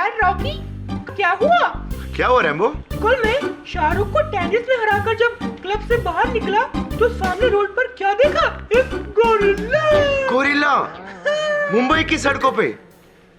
यार रॉकी, क्या हुआ? क्या हुआ रैम्बो? कल मैं शाहरुख को टेनिस में हराकर जब क्लब से बाहर निकला तो सामने रोड पर क्या देखा? एक गोरिल्ला। गोरिल्ला? मुंबई की सड़कों पे?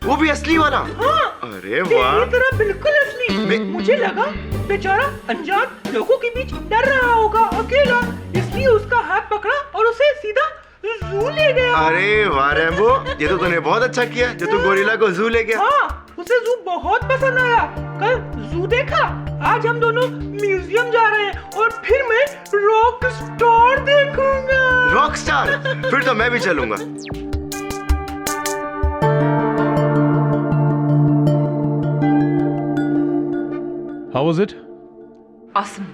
वो भी असली वाला? हाँ। अरे वाह। तेरी तरह बिल्कुल असली। मुझे लगा बेचारा अनजान लोगों के बीच डर रहा होगा अकेला, इसलिए उसका हाथ पकड़ा और उसे सीधा जू ले गया। अरे वाह रैम्बो, ये तो तूने बहुत अच्छा किया जो तू गोरिल्ला को जू ले गया। हाँ, उसे जू बहुत पसंद आया। कल जू देखा, आज हम दोनों म्यूजियम जा रहे हैं और फिर मैं रॉक स्टार देखूंगा। Rock star? फिर तो मैं भी चलूंगा। How was it? Awesome.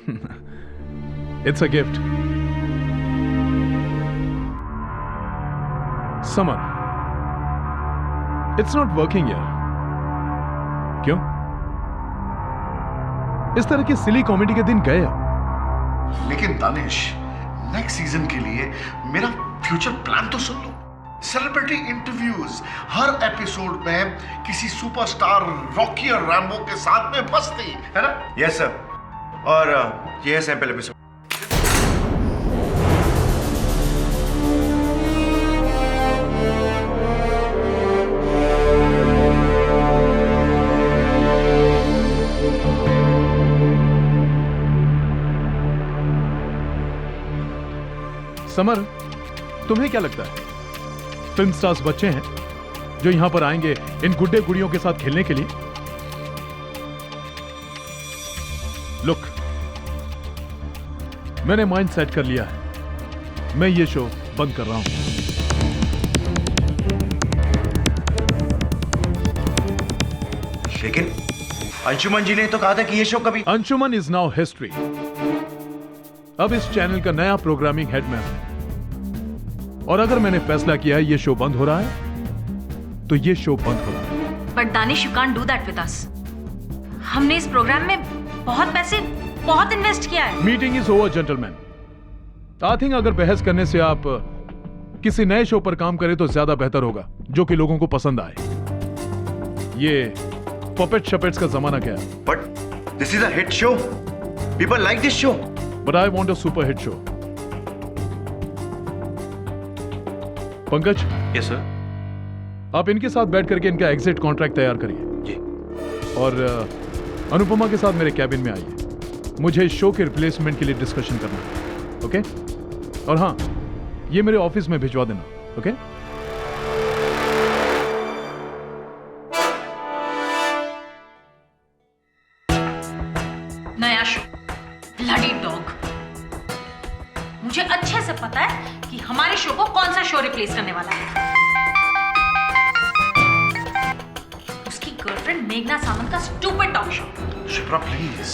It's a gift. Summer. It's not working here. क्यों? इस तरह के सिली कॉमेडी के दिन गए अब। लेकिन दानिश, नेक्स्ट सीजन के लिए मेरा फ्यूचर प्लान तो सुन लो। सेलिब्रिटी इंटरव्यूज, हर एपिसोड में किसी सुपरस्टार रॉकी और रैम्बो के साथ में मस्ती, है ना? Yes sir. और ये है सैंपल एपिसोड। समर, तुम्हें क्या लगता है फिल्म स्टार्स बच्चे हैं जो यहां पर आएंगे इन गुड्डे गुड़ियों के साथ खेलने के लिए? लुक, मैंने माइंड सेट कर लिया है, मैं ये शो बंद कर रहा हूं। लेकिन अंशुमन जी ने तो कहा था कि ये शो कभी। Anshuman is now history. अब इस चैनल का नया प्रोग्रामिंग हेड मैं हूं, और अगर मैंने फैसला किया है ये शो बंद हो रहा है तो ये शो बंद हो रहा है। But Danish, you can't do that with us. हमने इस प्रोग्राम में बहुत पैसे, बहुत इन्वेस्ट किया है। Meeting is over gentleman. I think अगर बहस करने से आप किसी नए शो पर काम करें तो ज्यादा बेहतर होगा, जो कि लोगों को पसंद आए। ये पपेट शपेट्स का जमाना क्या है? But this is a hit show, people like this show. But I want a super hit show. Pankaj. Yes sir. आप इनके साथ बैठ करके इनका एग्जिट कॉन्ट्रैक्ट तैयार करिए जी। और अनुपमा के साथ मेरे कैबिन में आइए, मुझे इस शो के रिप्लेसमेंट के लिए डिस्कशन करना है। ओके? और हाँ, ये मेरे ऑफिस में भिजवा देना। ओके? नया शो, ब्लडी डॉग। मुझे अच्छे से पता है कि हमारे शो को कौन सा शो रिप्लेस करने वाला है। उसकी गर्लफ्रेंड मेघना सामंत का stupid talk show. Shipra please.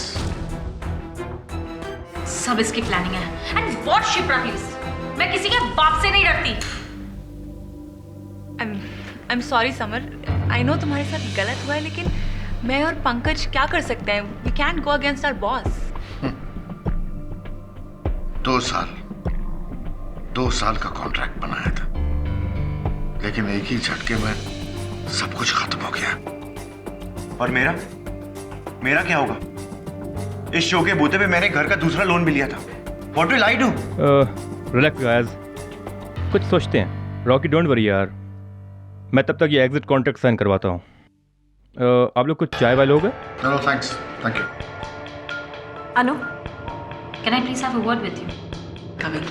सब इसकी प्लानिंग है। And what Shipra please? मैं किसी के बाप से नहीं डरती। I'm sorry summer, I know तुम्हारे साथ गलत हुआ है, लेकिन मैं और पंकज क्या कर सकते हैं? We can't go against our boss. 2 साल का कॉन्ट्रैक्ट बनाया था, लेकिन एक ही झटके में सब कुछ खत्म हो गया। और मेरा क्या होगा? इस शो के बूते पे मैंने घर का दूसरा लोन भी लिया था। What will I do? Relax guys, कुछ सोचते हैं। रॉकी डोंट वरी यार, मैं तब तक ये एग्जिट कॉन्ट्रैक्ट साइन करवाता हूँ। आप लोग कुछ चाय वाय लोगे? चलो thanks, thank you. Anu, can I please have a word with you? Coming.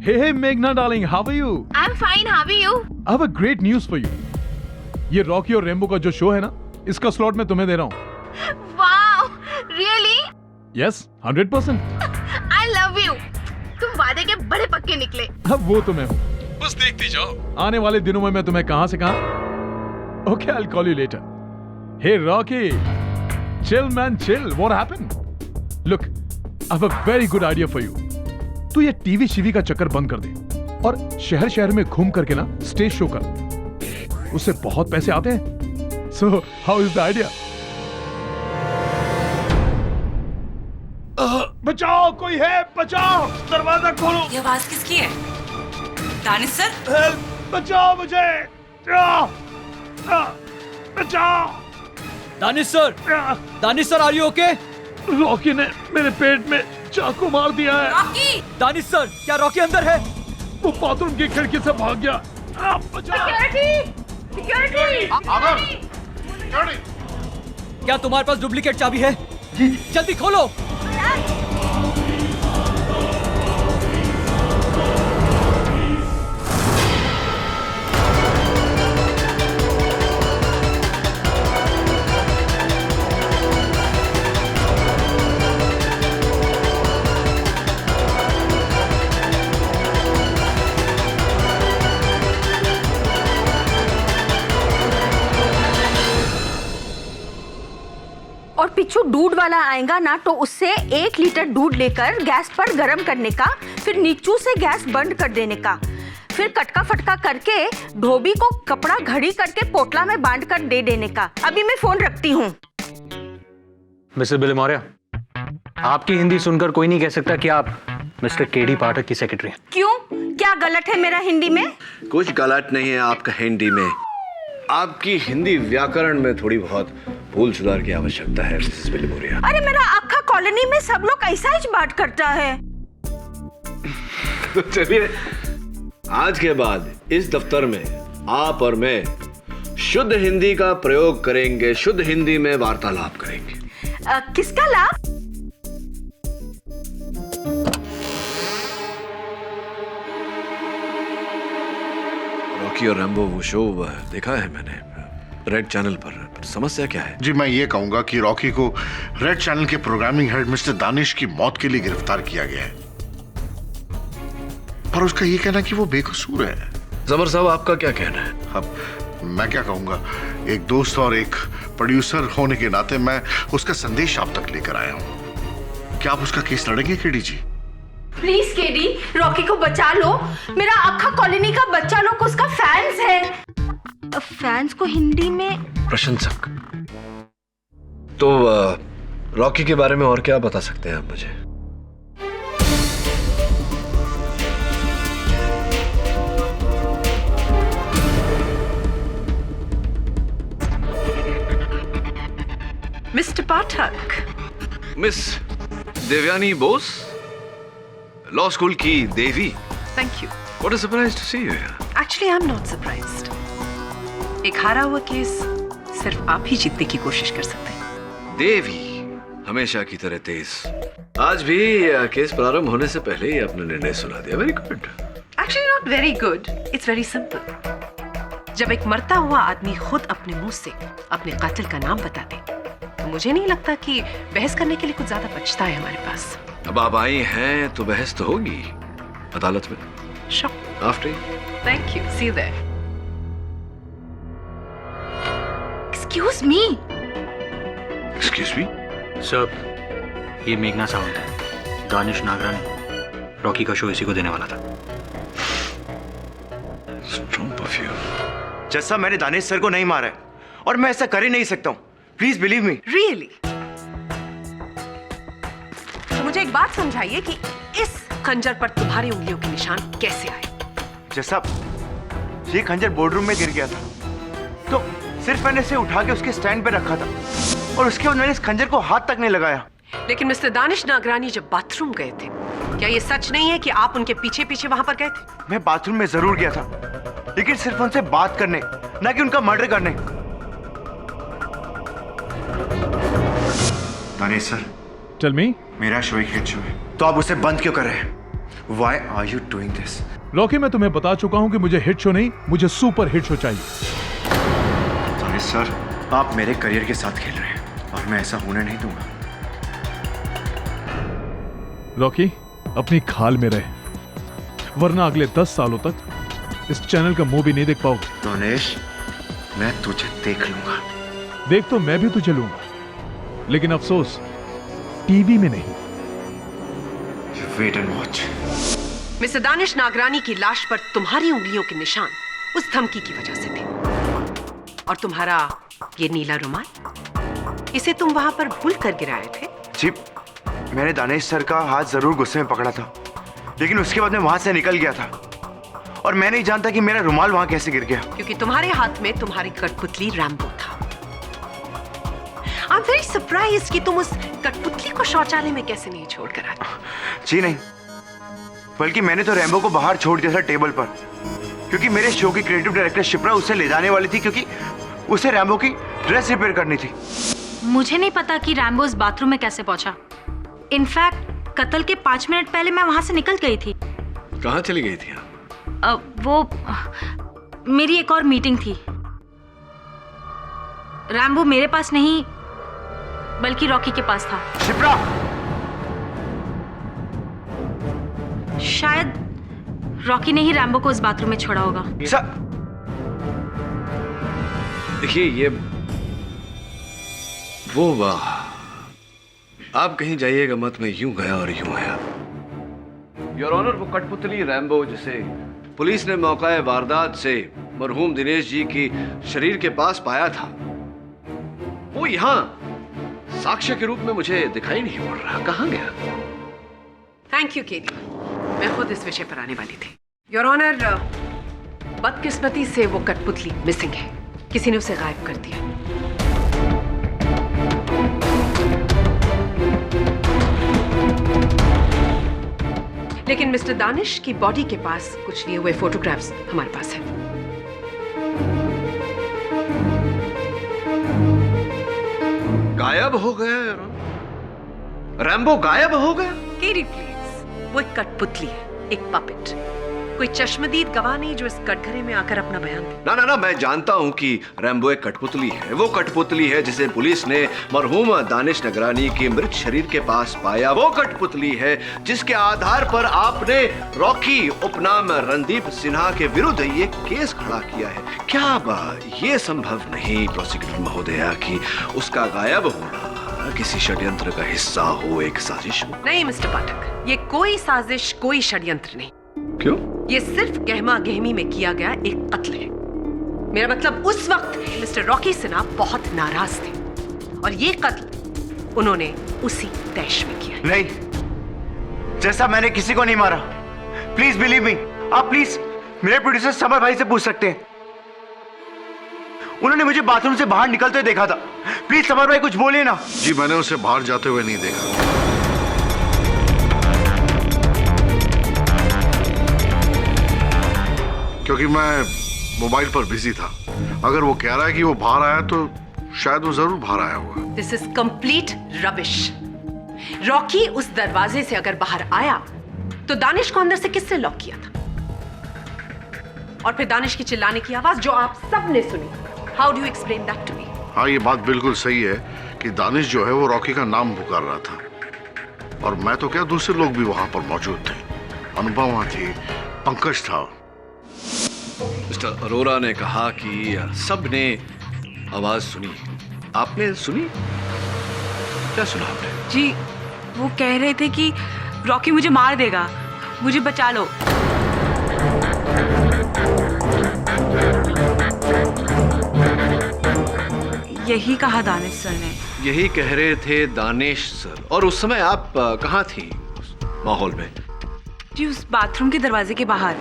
Hey Meghna darling, how are you? I'm fine, how are you? I have a great news for you. ये Rocky और rainbow का जो show है ना, इसका slot मैं तुम्हें दे रहा हूँ। Wow, really? Yes, 100%. I love you. तुम वादे के बड़े पक्के निकले। अब वो तो मैं हूँ। बस देखती जाओ। आने वाले दिनों में मैं तुम्हें कहां से कहां। Okay, I'll call you later. Hey Rocky, chill man, chill. What happened? Look, I have a very good idea for you. तू ये टीवी शीवी का चक्कर बंद कर दे और शहर शहर में घूम करके ना स्टेज शो कर। उससे बहुत पैसे आते हैं। So, how is the idea? बचाओ, कोई है, बचाओ, दरवाजा खोलो। ये आवाज किसकी है? दानिश सर? हेल्प, बचाओ मुझे। बचाओ। Danish sir are you okay? Rocky ने मेरे पेट में चाकू मार दिया है। रॉकी! दानिश सर, क्या रॉकी अंदर है? वो बाथरूम की खिड़की से भाग गया। बचाओ। क्या तुम्हारे पास डुप्लीकेट चाबी है? जी। जल्दी खोलो। और पिछू दूध वाला आएगा ना तो उससे 1 लीटर दूध लेकर गैस पर गरम करने का, फिर नीचू से गैस बंद कर देने का, फिर कटका फटका करके धोबी को कपड़ा घड़ी करके पोटला में बांध कर दे देने का। अभी मैं फोन रखती हूँ। मिस्टर बिल मौर्य, आपकी हिंदी सुनकर कोई नहीं कह सकता कि आप मिस्टर केडी पाठक की सेक्रेटरी हैं। क्यों, क्या गलत है मेरा हिंदी में? कुछ गलत नहीं है आपका हिंदी में, आपकी हिंदी व्याकरण में थोड़ी बहुत भूल सुधार की आवश्यकता है मिसेस बिल मौर्य। अरे मेरा आखा कॉलोनी में सब लोग ऐसा ही बात करता है। तो चलिए, आज के बाद इस दफ्तर में आप और मैं शुद्ध हिंदी का प्रयोग करेंगे, शुद्ध हिंदी में वार्तालाप करेंगे। किसका लाभ? रॉकी और रैम्बो वो शो देखा है मैंने रेड चैनल पर। समस्या क्या है? जी, मैं ये कहूंगा कि रॉकी को रेड चैनल के प्रोग्रामिंग हेड मिस्टर दानिश की मौत के लिए गिरफ्तार किया गया है, पर उसका ये कहना कि वो बेकसूर है। समर साहब, आपका क्या कहना है? अब मैं क्या कहूंगा, एक दोस्त और एक प्रोड्यूसर होने के नाते मैं उसका संदेश आप तक लेकर आया हूं। क्या आप उसका केस लड़ेंगे KD ji? Please KD, Rocky को बचा लो। मेरा आखा कॉलोनी का बच्चा लोग उसका फैंस है। फैंस को हिंदी में प्रशंसक। तो रॉकी के बारे में और क्या बता सकते हैं आप मुझे? Mister Pathak. Miss Devyani Bose, law school की देवी। Thank you. What a surprise to see you here. Actually I am not surprised. एक हारा हुआ केस सिर्फ आप ही जीतने की कोशिश कर सकते हैं। देवी हमेशा की तरह तेज। आज भी केस प्रारंभ होने से पहले ही अपना निर्णय सुना दिया। Very good. Actually not very good, it's very simple. जब एक मरता हुआ आदमी खुद अपने मुंह से अपने कातिल का नाम बता दे, तो मुझे नहीं लगता कि बहस करने के लिए कुछ ज्यादा बचता है हमारे पास। अब आप आई हैं तो बहस तो होगी अदालत में। Sure. After you. Thank you. See you there. Excuse me. Excuse me? Sir, ये मेघना सावंत है, दानिश नागरानी। रॉकी का शो इसी को देने वाला था। Strong perfume. जैसा मैंने दानिश सर को नहीं मारा है और मैं ऐसा कर ही नहीं सकता हूँ। Please believe me. Really? तो मुझे एक बात समझाइए कि इस खंजर पर तुम्हारी उंगलियों के निशान कैसे आए? जैसा ये खंजर बोर्डरूम में गिर गया था, तो सिर्फ मैंने इसे उठा के उसके स्टैंड पे रखा था और उसके बाद मैंने इस खंजर को हाथ तक नहीं लगाया। लेकिन मिस्टर दानिश नागरानी जब बाथरूम गए थे, क्या ये सच नहीं है कि आप उनके पीछे पीछे वहां पर गए थे? मैं बाथरूम में जरूर गया था, लेकिन सिर्फ उनसे बात करने, ना कि उनका मर्डर करने। Danish sir, tell me. मेरा शो एक हिट शो है, तो आप उसे बंद क्यों कर रहे हैं? Why are you doing this? Rocky, मैं तुम्हें बता चुका हूं कि मुझे हिट शो नहीं, मुझे सुपर हिट शो चाहिए। दानिश सर, आप मेरे करियर के साथ खेल रहे हैं और मैं ऐसा होने नहीं दूंगा। रॉकी, अपनी खाल में रहे, वरना अगले 10 सालों तक इस चैनल का मुंह भी नहीं देख पाओगे। दानिश, मैं तुझे देख लूंगा। देख तो मैं भी तुझे लूंगा, लेकिन अफसोस टीवी में नहीं। Wait and watch. Mister Danish Nagrani की लाश पर तुम्हारी उंगलियों के निशान उस धमकी की वजह से थे, और तुम्हारा ये नीला रुमाल, इसे तुम वहां पर भूल कर गिराए थे। जी, मैंने दानिश सर का हाथ जरूर गुस्से में पकड़ा था, लेकिन उसके बाद मैं वहां से निकल गया था और मैं नहीं जानता कि मेरा रुमाल वहां कैसे गिर गया। क्योंकि तुम्हारे हाथ में तुम्हारी कठपुतली रैम्बो था। आई एम वेरी सरप्राइज्ड कि तुम उस कठपुतली को शौचालय में कैसे नहीं छोड़कर आए। जी नहीं, बल्कि मैंने तो रैम्बो को बाहर छोड़ दिया था टेबल पर, क्योंकि मेरे शो की क्रिएटिव डायरेक्टर शिप्रा उसे ले जाने वाली थी, क्योंकि उसे रैम्बो की ड्रेस रिपेयर करनी थी। मुझे नहीं पता कि रैम्बो इस बाथरूम में कैसे पहुंचा। इनफैक्ट कत्ल के 5 मिनट पहले मैं वहां से निकल गई थी। कहाँ चली गई थी? वो मेरी एक और मीटिंग थी। रैम्बो मेरे पास नहीं, बल्कि रॉकी के पास था। शिप्रा! शायद रॉकी ने ही रैम्बो को इस बाथरूम में छोड़ा होगा। देखिए, ये वो वाह, आप कहीं जाइएगा मत, मैं यूं गया और यूं आया। योर ऑनर, वो कठपुतली रैम्बो जिसे पुलिस ने मौका वारदात से मरहूम दिनेश जी की शरीर के पास पाया था, वो यहाँ साक्ष्य के रूप में मुझे दिखाई नहीं पड़ रहा। कहाँ गया? थैंक यू केडी, मैं खुद इस विषय पर आने वाली थी। योर ऑनर, बदकिस्मती से वो कठपुतली मिसिंग है, किसी ने उसे गायब कर दिया। लेकिन मिस्टर दानिश की बॉडी के पास कुछ लिए हुए फोटोग्राफ्स हमारे पास है। गायब हो गया? रैम्बो गायब हो गया? केडी प्लीज, वो एक कठपुतली है, एक पपेट, कोई चश्मदीद गवाह नहीं जो इस कटघरे में आकर अपना बयान दे। ना ना ना, मैं जानता हूं कि रैम्बो एक कठपुतली है। वो कठपुतली है जिसे पुलिस ने मरहूम दानिश नगरानी के मृत शरीर के पास पाया। वो कठपुतली है जिसके आधार पर आपने रॉकी उपनाम रणदीप सिन्हा के विरुद्ध ये केस खड़ा किया है। क्या ये संभव नहीं प्रोसिक्यूटर महोदया कि उसका गायब होना किसी षड्यंत्र का हिस्सा हो, एक साजिश हो? नहीं मिस्टर पाठक, ये कोई साजिश, कोई षड्यंत्र नहीं। क्यों? ये सिर्फ गहमा गहमी में किया गया एक कत्ल है। मेरा मतलब उस वक्त मिस्टर रॉकी सिन्हा बहुत नाराज थे और ये कत्ल उन्होंने उसी तैश में किया। नहीं, जैसा मैंने किसी को नहीं मारा। Please believe me. आप प्लीज मेरे प्रोड्यूसर समर भाई से पूछ सकते हैं, उन्होंने मुझे बाथरूम से बाहर निकलते देखा था। प्लीज समर भाई कुछ बोलिए ना। जी, मैंने उसे बाहर जाते हुए नहीं देखा। क्योंकि मैं मोबाइल पर बिजी था। अगर वो कह रहा है कि वो बाहर आया तो शायद वो जरूर बाहर आया होगा। This is complete rubbish. Rocky उस दरवाजे से अगर बाहर आया तो दानिश को अंदर से किसने लॉक किया था? और फिर दानिश की चिल्लाने की आवाज जो आप सब ने सुनी, how do you explain that to me? हाँ, ये बात बिल्कुल सही है कि दानिश जो है वो रॉकी का नाम पुकार रहा था, और मैं तो क्या, दूसरे लोग भी वहां पर मौजूद थे। अनुपमा थी, पंकज था। मिस्टर अरोरा ने कहा कि सबने आवाज सुनी। आपने सुनी? क्या सुना आपने? जी, वो कह रहे थे कि रॉकी मुझे मार देगा, मुझे बचा लो। यही कहा दानिश सर ने। यही कह रहे थे दानिश सर। और उस समय आप कहाँ थी माहौल में? जी, उस बाथरूम के दरवाजे के बाहर।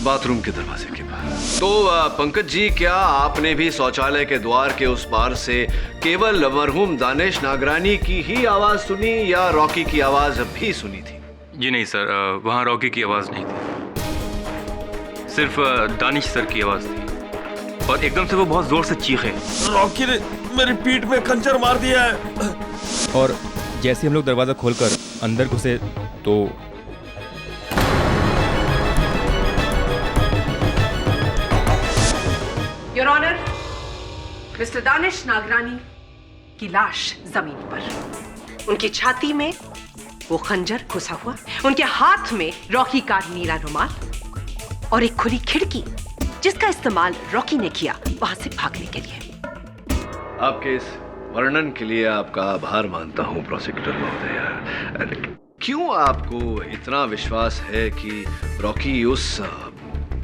बाथरूम के दरवाजे के बाहर। तो पंकज जी, क्या आपने भी शौचालय के द्वार के उस पार से केवल मरहूम दानिश नागरानी की ही आवाज सुनी या रॉकी की आवाज भी सुनी थी? जी नहीं सर, वहाँ रॉकी की आवाज नहीं थी, सिर्फ दानिश सर की आवाज थी, और एकदम से वो बहुत जोर से चीखे। रॉकी ने मेरी पीठ में खंजर मार दिया है। और जैसे हम लोग दरवाजा खोलकर अंदर घुसे तो your honour, mister Danish Nagrani की लाश जमीन पर, उनकी छाती में वो खंजर घुसा हुआ, उनके हाथ में रॉकी का नीला रुमाल और एक खुली खिड़की जिसका इस्तेमाल रॉकी ने किया वहां से भागने के लिए। आपके इस वर्णन के लिए आपका आभार मानता हूं प्रोसिक्यूटर महोदय। क्यों आपको इतना विश्वास है कि रॉकी उस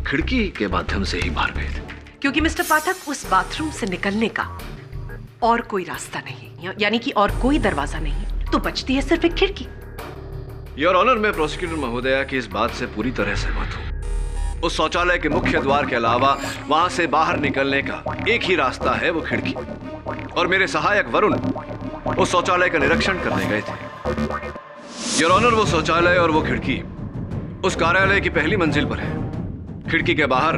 खिड़की के माध्यम से ही बाहर गए थे? क्योंकि मिस्टर पाठक, उस बाथरूम से निकलने का और कोई रास्ता नहीं, यानी कि और कोई दरवाजा नहीं, तो बचती है सिर्फ एक खिड़की। योर ऑनर, मैं प्रोसिक्यूटर महोदया की इस बात से पूरी तरह सहमत हूं। उस शौचालय के मुख्य द्वार के अलावा वहां से बाहर निकलने का एक ही रास्ता है, वो खिड़की। और मेरे सहायक वरुण उस शौचालय का निरीक्षण करने गए थे। योर ऑनर, वो शौचालय और वो खिड़की उस कार्यालय की पहली मंजिल पर है। खिड़की के बाहर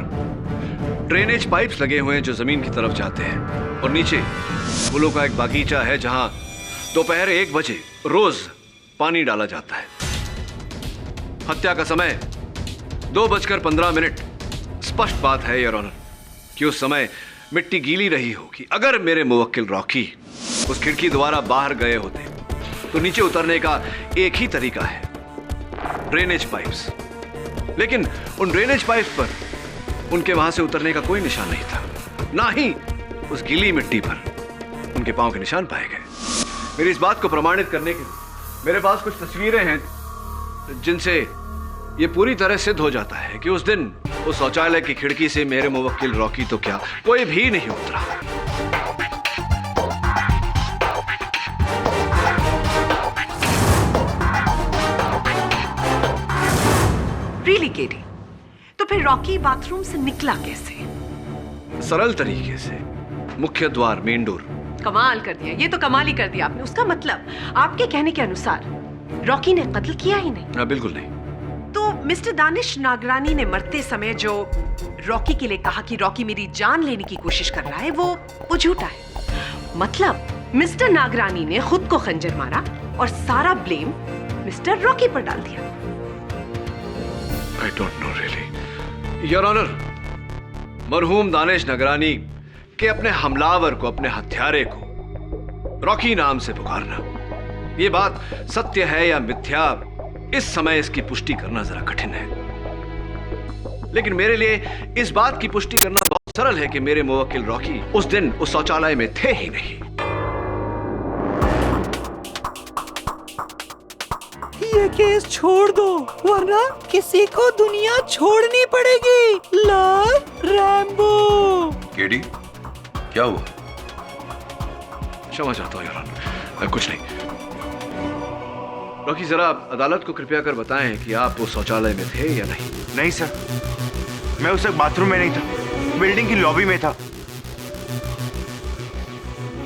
ड्रेनेज पाइप्स लगे हुए हैं जो जमीन की तरफ जाते हैं, और नीचे फूलों का एक बागीचा है जहां दोपहर 1 बजे रोज पानी डाला जाता है। हत्या का समय 2:15 स्पष्ट बात है योर ऑनर कि उस समय मिट्टी गीली रही होगी। अगर मेरे मुवक्किल रॉकी उस खिड़की द्वारा बाहर गए होते तो नीचे उतरने का एक ही तरीका है, ड्रेनेज पाइप्स। लेकिन उन ड्रेनेज पाइप्स पर उनके वहां से उतरने का कोई निशान नहीं था, ना ही उस गीली मिट्टी पर उनके पांव के निशान पाए गए। मेरी इस बात को प्रमाणित करने के लिए मेरे पास कुछ तस्वीरें हैं जिनसे यह पूरी तरह सिद्ध हो जाता है कि उस दिन उस शौचालय की खिड़की से मेरे मुवक्किल रॉकी तो क्या, कोई भी नहीं उतरा। रियली केडी, तो फिर रॉकी बाथरूम से निकला कैसे? सरल तरीके से, मुख्य द्वार, मेन डोर। कमाल कर दिया, ये तो कमाल ही कर दिया आपने। उसका मतलब आपके कहने के अनुसार रॉकी ने कत्ल किया ही नहीं? बिल्कुल नहीं। तो मिस्टर दानिश नागरानी ने मरते समय जो रॉकी के लिए कहा कि रॉकी मेरी जान लेने की कोशिश कर रहा है, वो झूठा है। मतलब मिस्टर नागरानी ने खुद को खंजर मारा और सारा ब्लेम मिस्टर रॉकी पर डाल दिया। I don't know really. Your Honor, मरहूम दानिश नगरानी के अपने हमलावर को, अपने हत्यारे को रॉकी नाम से पुकारना, ये बात सत्य है या मिथ्या, इस समय इसकी पुष्टि करना जरा कठिन है। लेकिन मेरे लिए इस बात की पुष्टि करना बहुत सरल है कि मेरे मुवक्किल रॉकी उस दिन उस शौचालय में थे ही नहीं। ये केस छोड़ दो, वरना किसी को दुनिया छोड़नी पड़ेगी। Love Rambo. केडी, क्या हुआ? क्षमा चाहता हूं योर ऑनर, कुछ नहीं। रॉकी, जरा अदालत को कृपया कर बताएं कि आप उस शौचालय में थे या नहीं? नहीं सर, मैं उस वक्त बाथरूम में नहीं था, बिल्डिंग की लॉबी में था।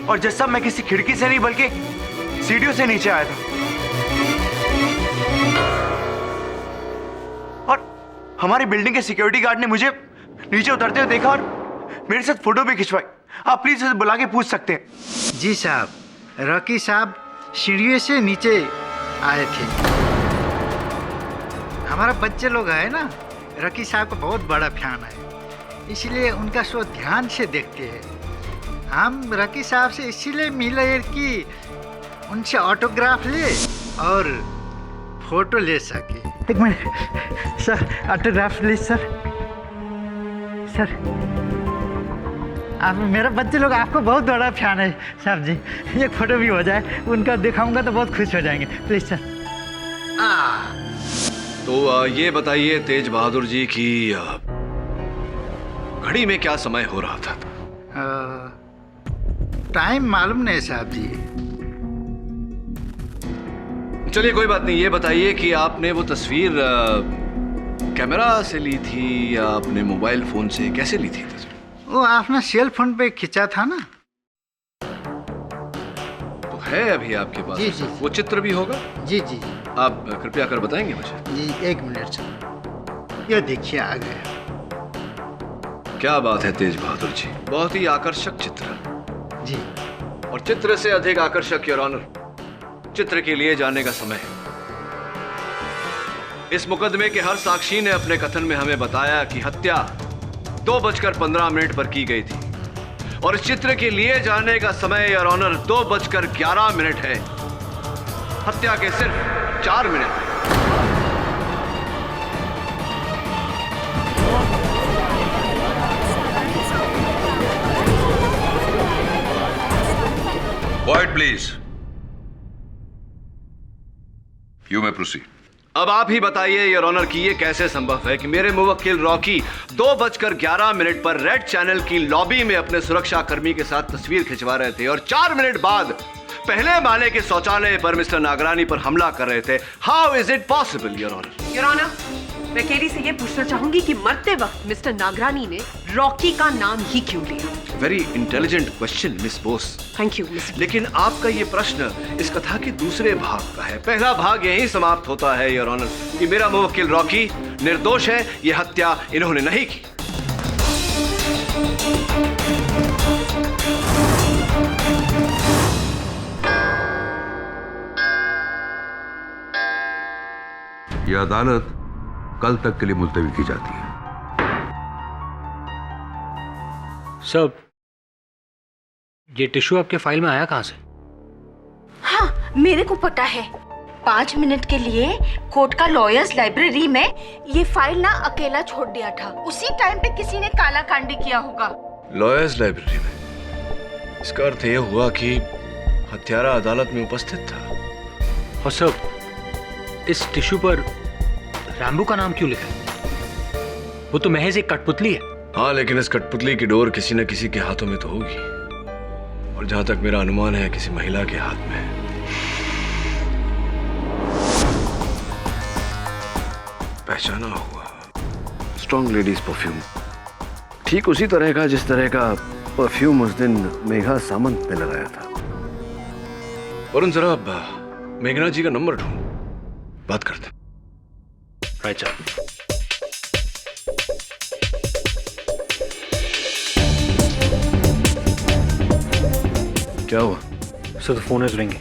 और जज साहब, मैं किसी खिड़की से नहीं बल्कि सीढ़ियों से नीचे आया था। और हमारी बिल्डिंग के सिक्योरिटी गार्ड ने मुझे नीचे उतरते हुए देखा और मेरे साथ फोटो भी खिंचवाई। आप प्लीज उसे बुला के पूछ सकते हैं। जी साहब, रॉकी साहब सीढ़ियों से नीचे आए थे। हमारा बच्चे लोग है ना, रॉकी साहब का बहुत बड़ा फैन है, इसलिए उनका शो ध्यान से देखते हैं। हम रॉकी साहब से इसीलिए मिले कि उनसे ऑटोग्राफ ले और फोटो ले सके। एक minute sir, autograph please sir. Sir, आप, मेरा बच्चे लोग आपको बहुत बड़ा फैन है साहब जी, एक फोटो भी हो जाए, उनका दिखाऊंगा तो बहुत खुश हो जाएंगे, प्लीज सर। तो ये बताइए तेज बहादुर जी की घड़ी में क्या समय हो रहा था? टाइम मालूम नहीं साहब जी। चलिए कोई बात नहीं, ये बताइए कि आपने वो तस्वीर कैमरा से ली थी या अपने मोबाइल फोन से, कैसे ली थी तस्वीर? वो अपना सेल फोन पे खींचा था ना। तो है अभी आपके पास? जी जी। वो चित्र भी होगा? जी जी। आप कृपया कर बताएंगे मुझे? जी, एक मिनट सर, ये देखिए आ गया। क्या बात है तेज बहादुर जी, बहुत ही आकर्षक चित्र। जी। और चित्र से अधिक आकर्षक योर ऑनर, चित्र के लिए जाने का समय इस मुकदमे के हर साक्षी ने अपने कथन में हमें बताया कि हत्या 2:15 पर की गई थी और इस चित्र के लिए जाने का समय योर ऑनर 2:11 है। हत्या के सिर्फ 4 minute. Quiet, please. You may proceed. अब आप ही बताइए योर ऑनर कि ये कैसे संभव है कि मेरे मुवक्किल रॉकी 2:11 पर रेड चैनल की लॉबी में अपने सुरक्षा कर्मी के साथ तस्वीर खिंचवा रहे थे और 4 मिनट बाद पहले माले के शौचालय पर मिस्टर नागरानी पर हमला कर रहे थे। How is it possible your honour? Your honour, मैं केडी से ये पूछना चाहूंगी कि मरते वक्त मिस्टर नागरानी ने रॉकी का नाम ही क्यों लिया? Very intelligent question miss Bose. Thank you miss. लेकिन आपका ये प्रश्न इस कथा के दूसरे भाग का है। पहला भाग यहीं समाप्त होता है योर ऑनर कि मेरा मुवक्किल रॉकी निर्दोष है, ये हत्या इन्होंने नहीं की। यह अदालत कल तक के लिए मुलतवी की जाती है। सर, ये टिश्यू आपके फाइल में आया कहां से? हाँ, मेरे को पता है। 5 मिनट के लिए कोर्ट का लॉयर्स लाइब्रेरी में ये फाइल ना अकेला छोड़ दिया था। उसी टाइम पे किसी ने काला कांडी किया होगा। लॉयर्स लाइब्रेरी में? इसका अर्थ यह हुआ कि हत्यारा अदालत में उपस्थित था। और सर, इस टिश्यू पर रैम्बो का नाम क्यों लिखा है? वो तो महज एक कठपुतली है। हाँ, लेकिन इस कठपुतली की डोर किसी न किसी के हाथों में तो होगी, और जहां तक मेरा अनुमान है किसी महिला के हाथ में है। पहचाना हुआ स्ट्रॉन्ग लेडीज परफ्यूम, ठीक उसी तरह का जिस तरह का परफ्यूम उस दिन मेघा सामंत ने लगाया था। वरुण, जरा मेघना जी का नंबर ढूंढ, बात करते। Right sir. क्या हुआ? Sir, the phone is ringing.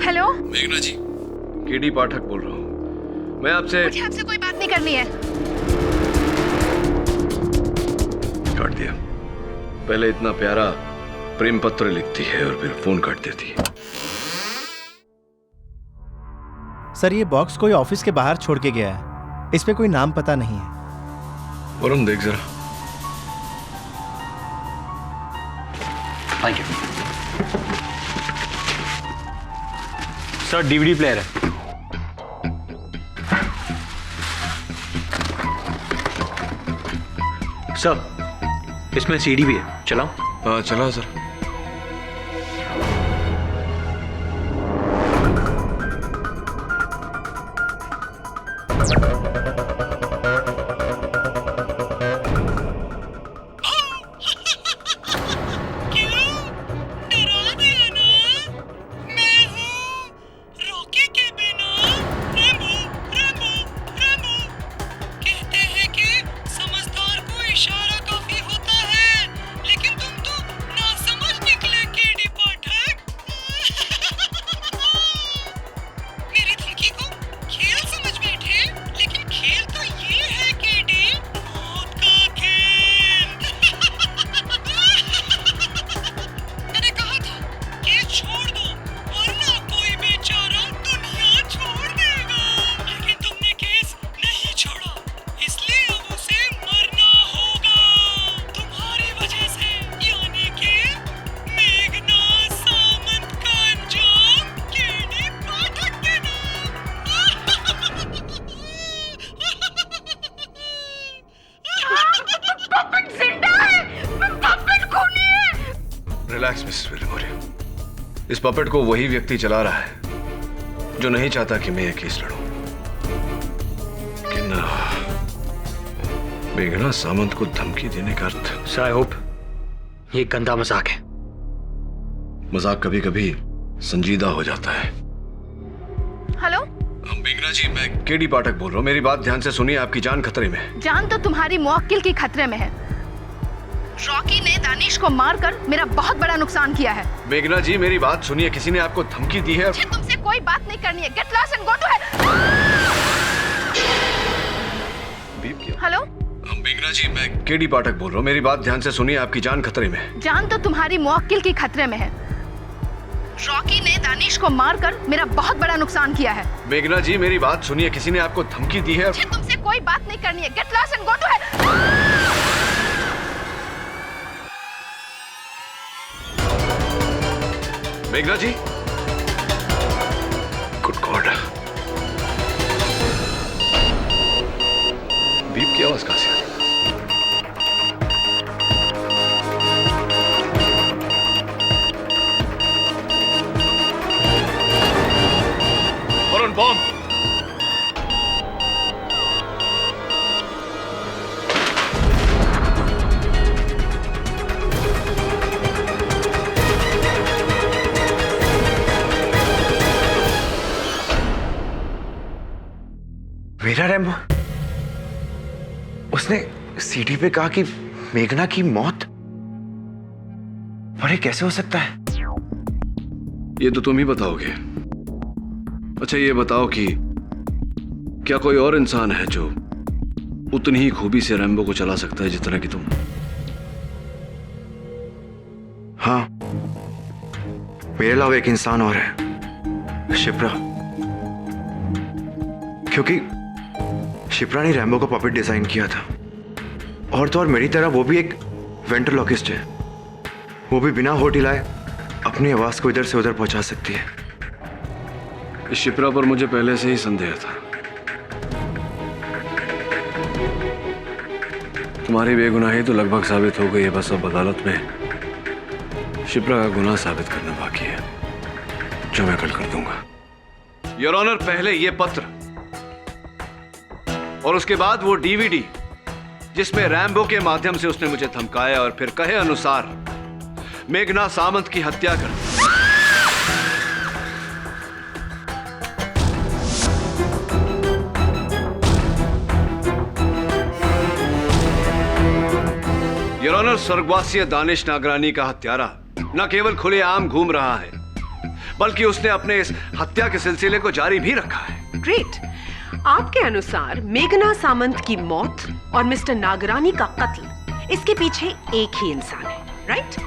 Hello, मेघना जी, केडी पाठक बोल रहा हूँ। मैं मुझे आपसे कोई बात नहीं करनी है। काट दिया। पहले इतना प्यारा प्रेम पत्र लिखती है और फिर फोन काट देती है। सर, ये बॉक्स कोई ऑफिस के बाहर छोड़ के गया है। इस पे कोई नाम पता नहीं है। वरुण, देख जरा। Thank you sir. DVD player है सर। इसमें सीडी भी है, चलाओ? हाँ, चलाओ सर। Relax Mrs विलिमोरिया। इस पपेट को वही व्यक्ति चला रहा है जो नहीं चाहता कि मैं यह केस लड़ूं। लेकिन मेघना सामंत को धमकी देने का अर्थ? सर, आई होप ये गंदा मजाक है। मजाक कभी कभी संजीदा हो जाता है। हेलो मेघना जी, मैं केडी पाठक बोल रहा हूँ। मेरी बात ध्यान से सुनिए, आपकी जान खतरे में है। जान तो तुम्हारी मुवक्किल की खतरे में है। रॉकी ने दानिश को मारकर मेरा बहुत बड़ा नुकसान किया है। मेघना जी मेरी बात सुनिए, किसी ने आपको धमकी दी है? मुझे तुमसे कोई बात नहीं करनी है। Get lost and go to hell. Hello मेघना जी, मैं केडी पाठक बोल रहा हूँ। मेरी बात ध्यान से सुनिए, आपकी जान खतरे में है। जान तो तुम्हारी मुवक्किल की खतरे में है। रॉकी ने दानिश को मारकर मेरा बहुत बड़ा नुकसान किया है। मेघना जी मेरी बात सुनिए, किसी ने आपको धमकी दी है? मुझे तुमसे कोई बात नहीं करनी है। Get lost and go to hell. मेघना जी, गुड गॉड, बीप की आवाज कहां से आ रही? बॉम्ब! मेरा रैम्बो? उसने सीढ़ी पे कहा कि मेघना की मौत? पर ये कैसे हो सकता है? ये तो तुम ही बताओगे। अच्छा ये बताओ कि क्या कोई और इंसान है जो उतनी ही खूबी से रैम्बो को चला सकता है जितना कि तुम? हाँ, मेरे अलावा एक इंसान और है, शिप्रा। क्योंकि शिप्रा ने रैम्बो का पपेट डिजाइन किया था। और तो और मेरी तरह वो भी एक वेंट्रोलॉकिस्ट है। वो भी बिना होठ हिलाए अपनी आवाज को इधर से उधर पहुंचा सकती है। इस शिप्रा पर मुझे पहले से ही संदेह था। तुम्हारी बेगुनाही तो लगभग साबित हो गई है, बस अब अदालत में शिप्रा का गुनाह साबित करना बाकी है, जो मैं कल कर दूंगा। योर ऑनर, पहले ये पत्र और उसके बाद वो डीवीडी जिसमें रैम्बो के माध्यम से उसने मुझे धमकाया और फिर कहे अनुसार मेघना सामंत की हत्या कर दी। योर ऑनर, स्वर्गवासी दानिश नागरानी का हत्यारा न केवल खुलेआम घूम रहा है, बल्कि उसने अपने इस हत्या के सिलसिले को जारी भी रखा है। ग्रेट। आपके अनुसार मेघना सामंत की मौत और मिस्टर नागरानी का कत्ल, इसके पीछे एक ही इंसान है, राइट?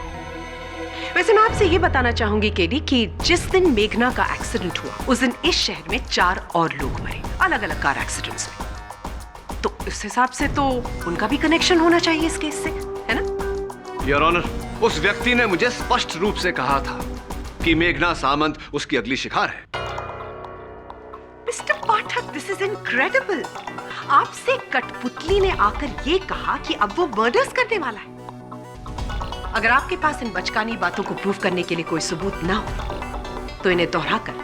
वैसे मैं आपसे ये बताना चाहूंगी केडी कि जिस दिन मेघना का एक्सीडेंट हुआ उस दिन इस शहर में 4 और लोग मरे, अलग अलग कार एक्सीडेंट्स में। तो इस हिसाब से तो उनका भी कनेक्शन होना चाहिए इस केस से, है ना? योर ऑनर, उस व्यक्ति ने मुझे स्पष्ट रूप से कहा था कि मेघना सामंत उसकी अगली शिकार है। Mister Pathak, this is incredible. आपसे कठपुतली ने आकर ये कहा कि अब वो मर्डर्स करने वाला है। अगर आपके पास इन बचकानी बातों को प्रूव करने के लिए कोई सबूत ना हो तो इन्हें दोहराकर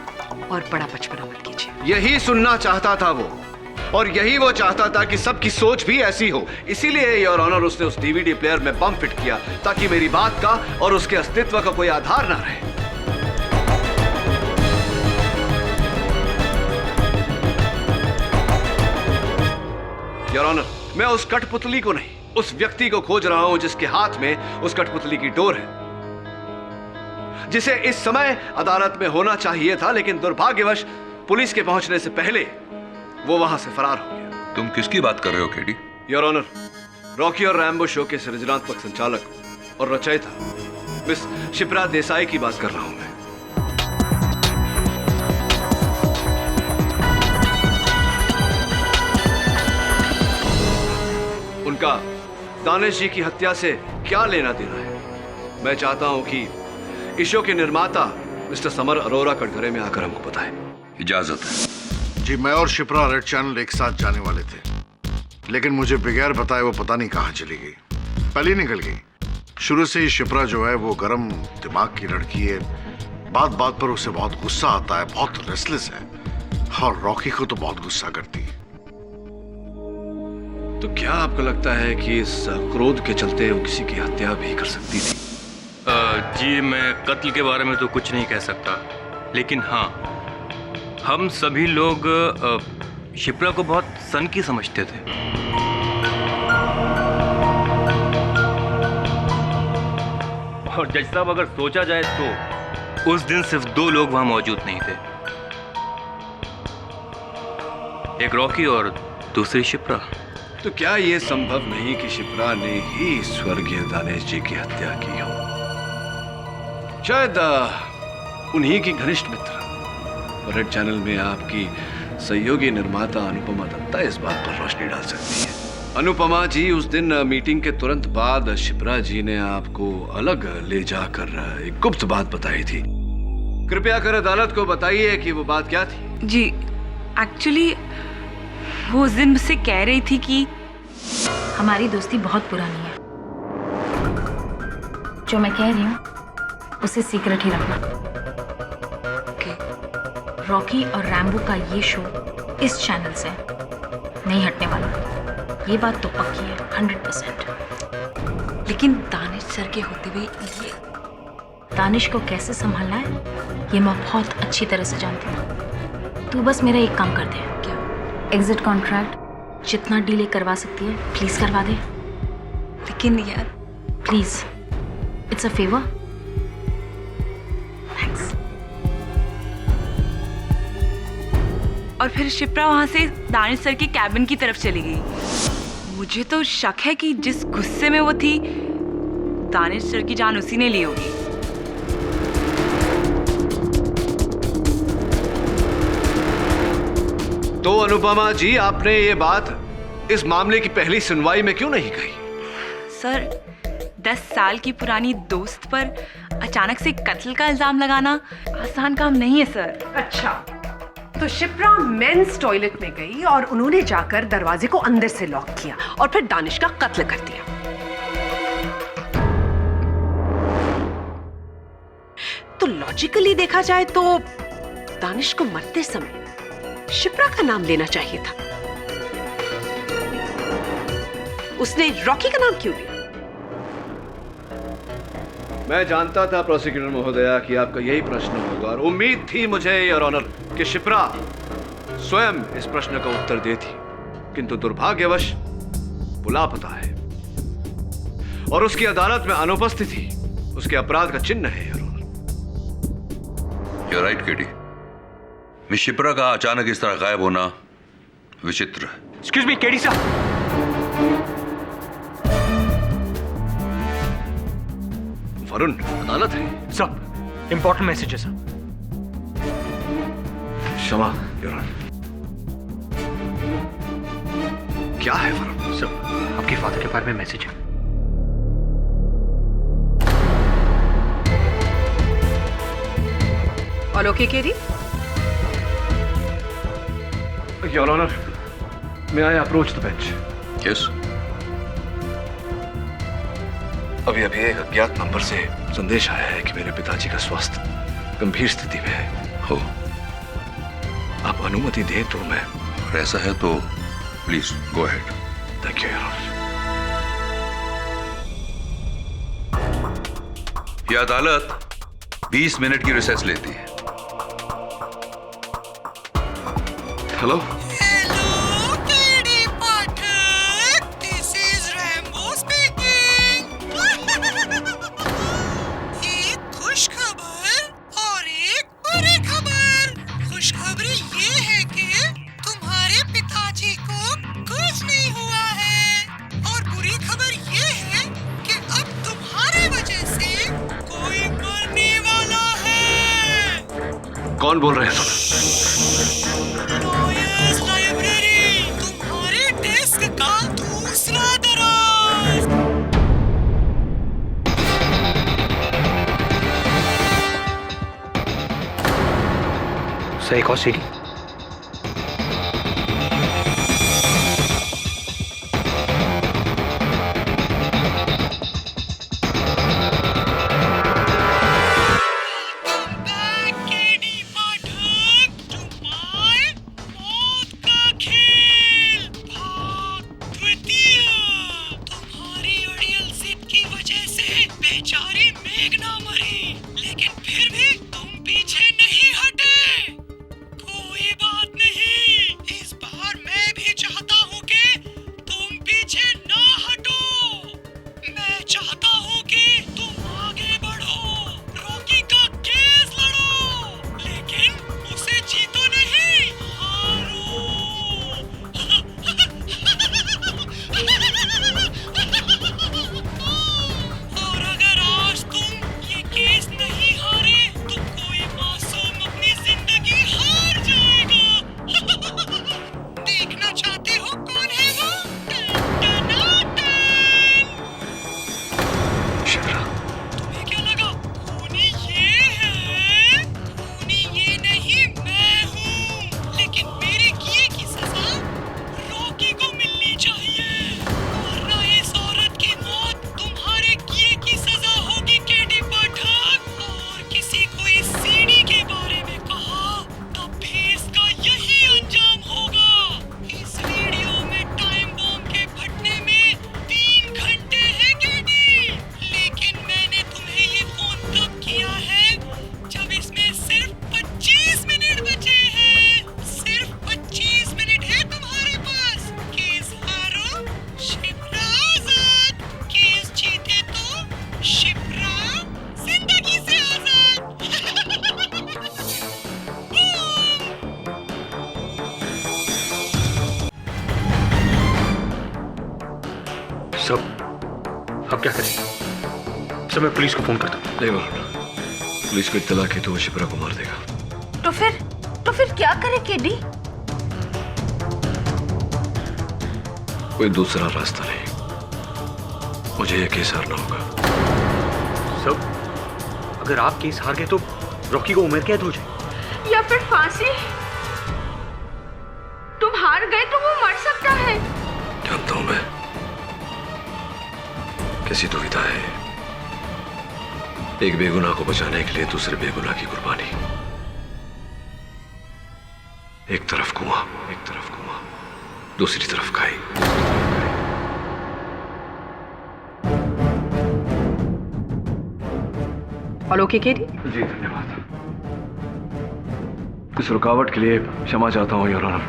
और बड़ा बचपना मत कीजिए। यही सुनना चाहता था वो, और यही वो चाहता था कि सबकी सोच भी ऐसी हो। इसीलिए योर ऑनर उसने उस डीवीडी प्लेयर में बम फिट किया ताकि मेरी बात का और उसके अस्तित्व का कोई आधार ना रहे। योर ऑनर, मैं उस कठपुतली को नहीं, उस व्यक्ति को खोज रहा हूं जिसके हाथ में उस कठपुतली की डोर है, जिसे इस समय अदालत में होना चाहिए था, लेकिन दुर्भाग्यवश पुलिस के पहुंचने से पहले वो वहां से फरार हो गया। तुम किसकी बात कर रहे हो केडी? योर ऑनर, रॉकी और रैम्बो शो के सृजनात्मक संचालक और रचयिता मिस शिप्रा देसाई की बात कर रहा हूं मैं। उनका दानिश जी की हत्या से क्या लेना देना है? मैं चाहता हूं कि इस शो के निर्माता मिस्टर समर अरोरा कटघरे में आकर हमको बताएं। इजाजत है। जी, मैं और शिप्रा रेड चैनल एक साथ जाने वाले थे, लेकिन मुझे बगैर बताए वो पता नहीं कहां चली गई, पहले निकल गई। शुरू से ही शिप्रा जो है वो गर्म दिमाग की लड़की है, बात बात पर उसे बहुत गुस्सा आता है, बहुत रेस्टलेस है, और रॉकी को तो बहुत गुस्सा करती है। तो क्या आपको लगता है कि इस क्रोध के चलते वो किसी की हत्या भी कर सकती थी? जी, मैं कत्ल के बारे में तो कुछ नहीं कह सकता, लेकिन हाँ, हम सभी लोग शिप्रा को बहुत सन की समझते थे। और जज साहब, अगर सोचा जाए तो उस दिन सिर्फ 2 लोग वहां मौजूद नहीं थे, एक रॉकी और दूसरी शिप्रा। तो क्या यह संभव नहीं कि शिप्रा ने ही स्वर्गीय दानेश जी की हत्या की हो? शायद उन्हीं की घनिष्ठ मित्र रेड चैनल में आपकी सहयोगी निर्माता अनुपमा दत्ता इस बात पर रोशनी डाल सकती है। अनुपमा जी, उस दिन मीटिंग के तुरंत बाद शिप्रा जी ने आपको अलग ले जाकर एक गुप्त बात बताई थी। कृपया कर अदालत को बताइए कि वो बात क्या थी। जी, एक्चुअली वो उस दिन मुझसे कह रही थी कि हमारी दोस्ती बहुत पुरानी है। जो मैं कह रही हूँ उसे सीक्रेट ही रखना। रॉकी और रैम्बो का ये शो इस चैनल से नहीं हटने वाला, ये बात तो पक्की है 100%। लेकिन दानिश सर के होते हुए ये दानिश को कैसे संभालना है ये मैं बहुत अच्छी तरह से जानती हूँ। तू बस मेरा एक काम कर दे। क्या? एग्जिट कॉन्ट्रैक्ट जितना डीले करवा सकती है प्लीज करवा दे। लेकिन यार please, it's a favour. Thanks. और फिर शिप्रा वहां से दानिश सर के कैबिन की तरफ चली गई। मुझे तो शक है कि जिस गुस्से में वो थी, दानिश सर की जान उसी ने ली होगी। तो अनुपमा जी, आपने ये बात इस मामले की पहली सुनवाई में क्यों नहीं कही? सर, 10 साल की पुरानी दोस्त पर अचानक से कत्ल का इल्जाम लगाना आसान काम नहीं है सर। अच्छा, तो शिप्रा मेंस टॉयलेट में गई और उन्होंने जाकर दरवाजे को अंदर से लॉक किया और फिर दानिश का कत्ल कर दिया। तो लॉजिकली देखा जाए तो दानिश को मरते समय शिप्रा का नाम लेना चाहिए था। उसने रॉकी का नाम क्यों लिया? मैं जानता था प्रोसिक्यूटर महोदया कि आपका यही प्रश्न होगा और उम्मीद थी मुझे, योर ऑनर, कि शिप्रा स्वयं इस प्रश्न का उत्तर देती, किंतु दुर्भाग्यवश वो लापता है और उसकी अदालत में अनुपस्थिति उसके अपराध का चिन्ह है, your honour. You're right, KD. Miss Shipra का अचानक इस तरह गायब होना विचित्र है। एक्सक्यूज मी केडी साहब। वरुण, अदालत है। सब इंपॉर्टेंट मैसेज है सर। क्षमा, योर ऑनर। क्या है वरुण? सर, आपके फादर के बारे में मैसेज है। All okay KD? Your honour, may I approach the bench? Yes. अभी अभी एक अज्ञात नंबर से संदेश आया है कि मेरे पिताजी का स्वास्थ्य गंभीर स्थिति में है। हो, आप अनुमति दें तो मैं। ऐसा है तो please go ahead. Thank you, your honour. यह अदालत 20 मिनट की रिसेस लेती है। हेलो, कौन बोल रहे हैं? लाइब्रेरी, तुम्हारे डेस्क का दूसरा दराज। सही कहो सीडी। क्या करें? सर मैं पुलिस को फोन करता हूँ। नहीं वरुण, पुलिस को इत्तला की तो वो शिप्रा को मार देगा। तो फिर क्या करे केडी? कोई दूसरा रास्ता नहीं, मुझे ये केस हारना होगा। सब अगर आप केस हार गए तो रॉकी को उम्र कैद हो जाए या फिर फांसी। तुम हार गए तो वो मर सकता है। जानता हूं मैं, कैसी दुविधा है एक बेगुनाह को बचाने के लिए दूसरे बेगुनाह की कुर्बानी। एक तरफ कुआं, दूसरी तरफ खाई। All okay KD? जी धन्यवाद। इस रुकावट के लिए क्षमा चाहता हूं योर ऑनर।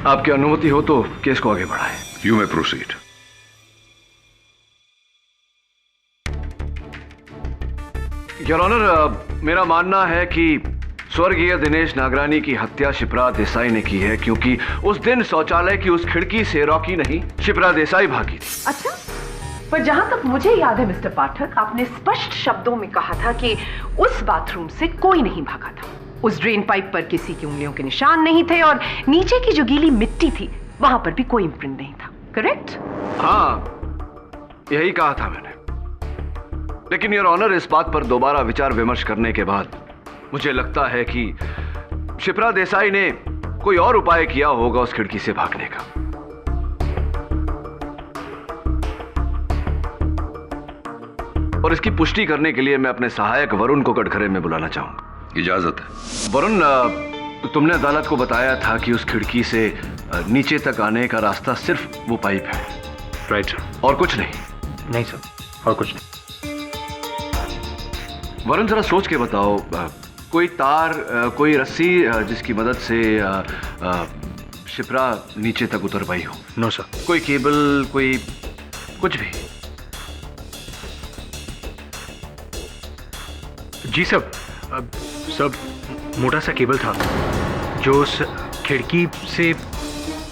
आपकी अनुमति हो तो केस को आगे बढ़ाएं। You may proceed. Your honour, मेरा मानना है कि स्वर्गीय दिनेश नागरानी की हत्या शिप्रा देसाई ने की है, क्योंकि उस दिन शौचालय की उस खिड़की से रॉकी नहीं, शिप्रा देसाई भागी थी। अच्छा, पर जहां तक मुझे याद है मिस्टर पाठक, आपने स्पष्ट शब्दों में कहा था कि उस बाथरूम से कोई नहीं भागा था। उस ड्रेन पाइप पर किसी की उंगलियों के निशान नहीं थे और नीचे की जो गीली मिट्टी थी वहां पर भी कोई इम्प्रिंट नहीं था। करेक्ट? हाँ, यही कहा था मैंने। लेकिन योर ऑनर, इस बात पर दोबारा विचार विमर्श करने के बाद मुझे लगता है कि शिप्रा देसाई ने कोई और उपाय किया होगा उस खिड़की से भागने का। और इसकी पुष्टि करने के लिए मैं अपने सहायक वरुण को कटघरे में बुलाना चाहूंगा। इजाजत है। वरुण, तुमने अदालत को बताया था कि उस खिड़की से नीचे तक आने का रास्ता सिर्फ वो पाइप है। राइट। और कुछ नहीं? नहीं सर, और कुछ नहीं। वरुण, जरा सोच के बताओ, कोई तार, कोई रस्सी जिसकी मदद से शिप्रा नीचे तक उतर पाई हो? No sir. कोई केबल, कोई कुछ भी? जी सब मोटा सा केबल था जो उस खिड़की से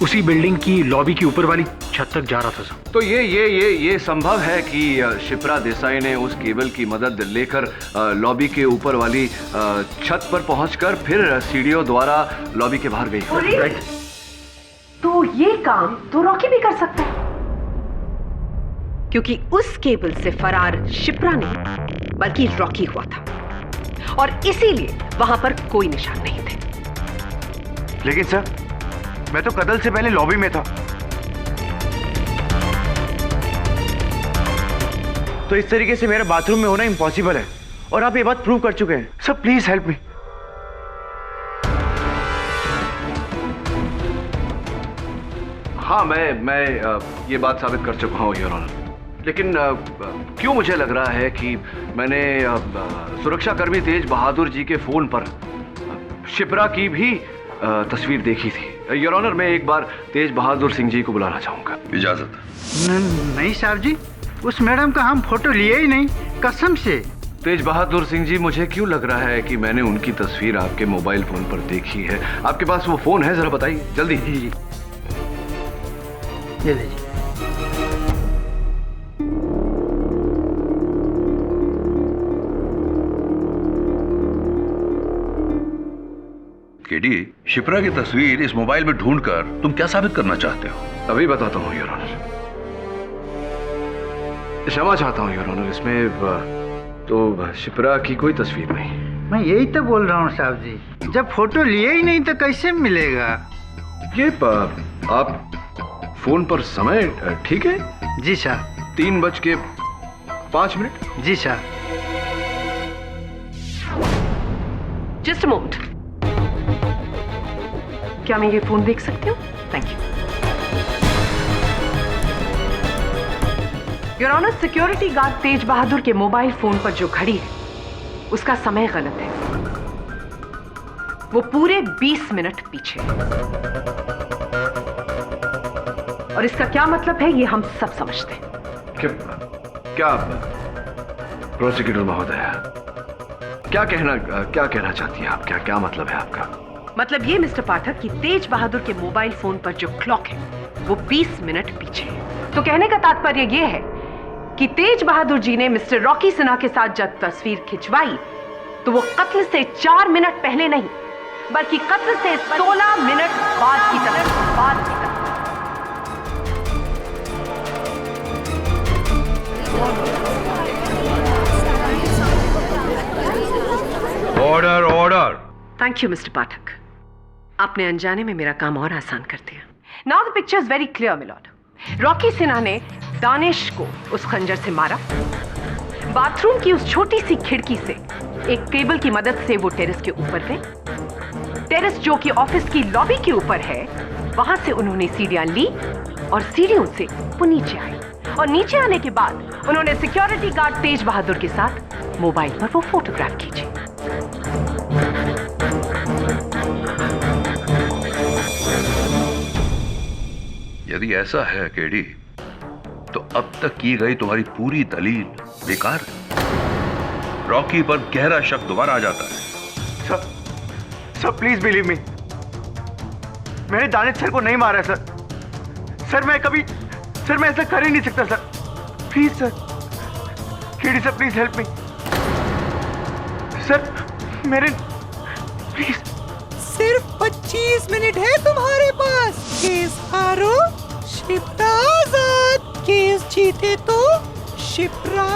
उसी बिल्डिंग की लॉबी की ऊपर वाली छत तक जा रहा था सर। तो ये संभव है कि शिप्रा देसाई ने उस केबल की मदद लेकर लॉबी के ऊपर वाली छत पर पहुंचकर फिर सीढ़ियों द्वारा लॉबी के बाहर गई। राइट। तो ये काम तो रॉकी भी कर सकता है, क्योंकि उस केबल से फरार शिप्रा नहीं बल्कि रॉकी हुआ था और इसीलिए वहां पर कोई निशान नहीं थे। लेकिन सर, मैं तो कत्ल से पहले लॉबी में था। तो इस तरीके से मेरा बाथरूम में होना इम्पॉसिबल है और आप ये बात प्रूव कर चुके हैं। Sir please help me. हाँ, मैं ये बात साबित कर चुका हूँ योर ऑनर। लेकिन क्यों मुझे लग रहा है कि मैंने सुरक्षाकर्मी तेज बहादुर जी के फोन पर शिप्रा की भी तस्वीर देखी थी। योर ऑनर, मैं एक बार तेज बहादुर सिंह जी को बुलाना चाहूंगा। इजाजत। नहीं साहब जी, उस मैडम का हम फोटो लिए ही नहीं, कसम से। तेज बहादुर सिंह जी, मुझे क्यों लग रहा है कि मैंने उनकी तस्वीर आपके मोबाइल फोन पर देखी है। आपके पास वो फोन है? जरा बताइए जल्दी। जी ये लीजिए। केडी, शिप्रा की तस्वीर इस मोबाइल में ढूंढकर तुम क्या साबित करना चाहते हो? अभी बताता हूँ योर ऑनर। क्षमा चाहता हूँ योर ऑनर, इसमें तो शिप्रा की कोई तस्वीर नहीं। मैं यही तो बोल रहा हूँ साहब जी, जब फोटो लिए ही नहीं तो कैसे मिलेगा? ये आप फोन पर समय ठीक है? जी सर। 3:05। जी सर। जस्ट अ मोमेंट, क्या मैं ये फोन देख सकती हूँ? Thank you your honour. Security guard Tej Bahadur के मोबाइल फोन पर जो घड़ी है उसका समय गलत है, वो पूरे 20 मिनट पीछे। और इसका क्या मतलब है ये हम सब समझते हैं। क्या प्रोसिक्यूटर महोदय, क्या कहना चाहती हैं आप? क्या मतलब है आपका? मतलब ये मिस्टर पाठक कि तेज बहादुर के मोबाइल फोन पर जो क्लॉक है वो 20 मिनट पीछे है। तो कहने का तात्पर्य ये है कि तेज बहादुर जी ने मिस्टर रॉकी सिन्हा के साथ जब तस्वीर खिंचवाई तो वो कत्ल से 4 मिनट पहले नहीं बल्कि कत्ल से 16 मिनट बाद की तरफ order order. Thank you mister Pathak, आपने अनजाने में मेरा काम और आसान कर दिया। Now the picture is very clear milord. Rocky Sinha ने दानिश को उस खंजर से मारा। बाथरूम की उस छोटी सी खिड़की से एक केबल की मदद से वो टेरेस के ऊपर गए। टेरेस जो कि ऑफिस की लॉबी के ऊपर है, वहां से उन्होंने सीढ़ियां ली और सीढ़ियों से वो नीचे आए। और नीचे आने के बाद उन्होंने सिक्योरिटी गार्ड तेज बहादुर के साथ मोबाइल पर वो फोटोग्राफ खींची। यदि ऐसा है केडी, तो अब तक की गई तुम्हारी पूरी दलील बेकार है। रॉकी पर गहरा शक दोबारा आ जाता है। सर प्लीज बिलीव मी, मैंने दानिश सर को नहीं मारा सर। सर मैं ऐसा कर ही नहीं सकता sir. Please sir, KD sir please help me sir, मेरे प्लीज। सिर्फ 25 मिनट है तुम्हारे पास। केस हारो शिप्रा आजाद, केस जीते तो शिप्रा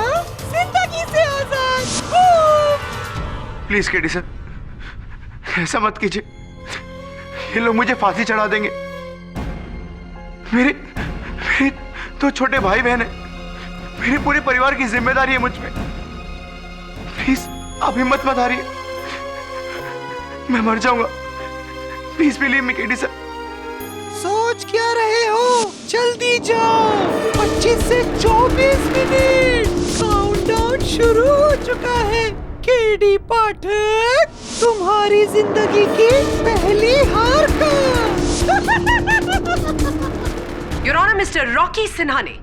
जिंदगी से आजाद। प्लीज केडी सर, ऐसा मत कीजिए। ये लोग मुझे फांसी चढ़ा देंगे। मेरे तो छोटे भाई बहन है, मेरे पूरे परिवार की जिम्मेदारी है मुझ पे। प्लीज आप हिम्मत मत हारिए, मैं मर जाऊंगा। Please believe me KD sir. सोच क्या रहे हो, जल्दी जाओ। 25 से 24 मिनट, काउंटडाउन शुरू हो चुका है। केडी पाठक, तुम्हारी जिंदगी की पहली हार का। Your honour, mister Rocky Sinha ने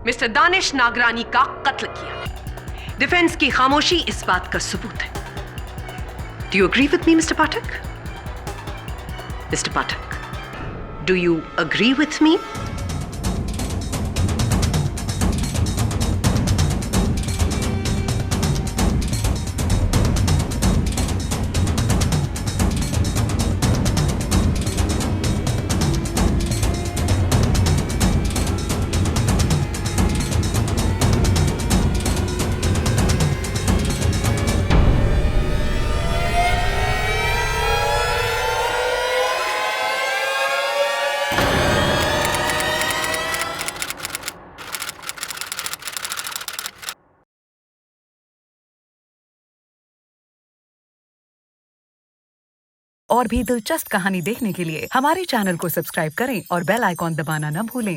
मिस्टर दानिश नागरानी का कत्ल किया। डिफेंस की खामोशी इस बात का सबूत है। Do you agree with me mister Pathak? Mister Pathak, do you agree with me? और भी दिलचस्प कहानी देखने के लिए हमारे चैनल को सब्सक्राइब करें और बेल आइकॉन दबाना न भूलें।